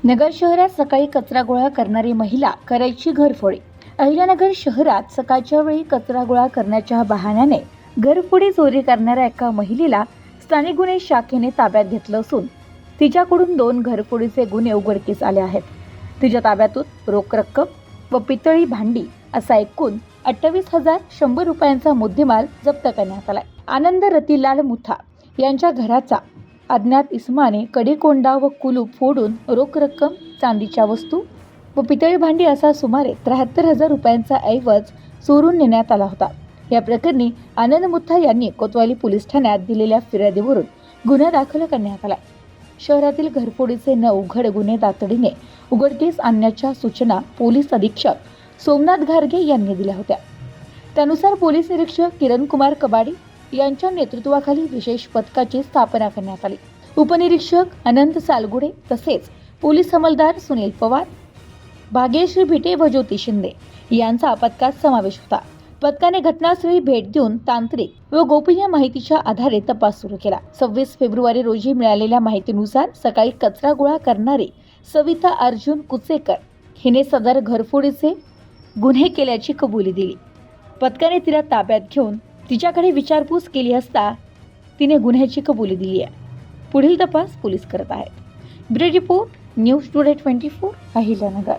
नगर शहरात सकाळी कचरा गोळा करणारी महिला करायची घरफोडी. अहिल्यानगर शहरात सकाळच्या वेळी कचरा गोळा करण्याच्या बहाण्याने घरफोडी चोरी करणाऱ्या एका महिलेला स्थानिक गुन्हे शाखेने ताब्यात घेतलं असून तिच्याकडून 2 घरफोडीचे गुन्हे उघडकीस आले आहेत. तिच्या ताब्यातून रोख रक्कम व पितळी भांडी असा एकूण 28,100 रुपयांचा मुद्देमाल जप्त करण्यात आलाय. आनंद रतिलाल मुथा यांच्या घराचा अज्ञात इसमाने कडेकोंडा व कुलूप फोडून रोख रक्कम, चांदीच्या वस्तू व पितळी भांडी असा सुमारे 73,000 रुपयांचा ऐवज चोरून नेण्यात आला होता. या प्रकरणी आनंद मुथा यांनी कोतवाली पोलीस ठाण्यात दिलेल्या फिर्यादीवरून गुन्हा दाखल करण्यात आला. शहरातील घरफोडीचे 9 उघड गुन्हे तातडीने उघडकीस आणण्याच्या सूचना पोलीस अधीक्षक सोमनाथ घारगे यांनी दिल्या होत्या. त्यानुसार पोलीस निरीक्षक किरण कुमार कबाडी यांच्या नेतृत्वाखाली विशेष पथकाची स्थापना करण्यात आली. उपनिरीक्षक अनंत सालगुडे तसेच पोलीस अंमलदार सुनील पवार, भाग्यश्री भिटे व ज्योती शिंदे यांचा पथकात समावेश होता. पथकाने घटनास्थळी भेट देऊन तांत्रिक व गोपनीय माहितीच्या आधारे तपास सुरू केला. 26 फेब्रुवारी रोजी मिळालेल्या माहितीनुसार सकाळी कचरा गोळा करणारी सविता अर्जुन कुचेकर हिने सदर घरफोडीचे गुन्हे केल्याची कबुली दिली. पथकाने तिला ताब्यात घेऊन तिच्याकडे विचारपूस केली असता तिने गुन्ह्याची कबुली दिली आहे. पुढील तपास पोलीस करत आहेत. Bureau report, news today 24, Ahilyanagar.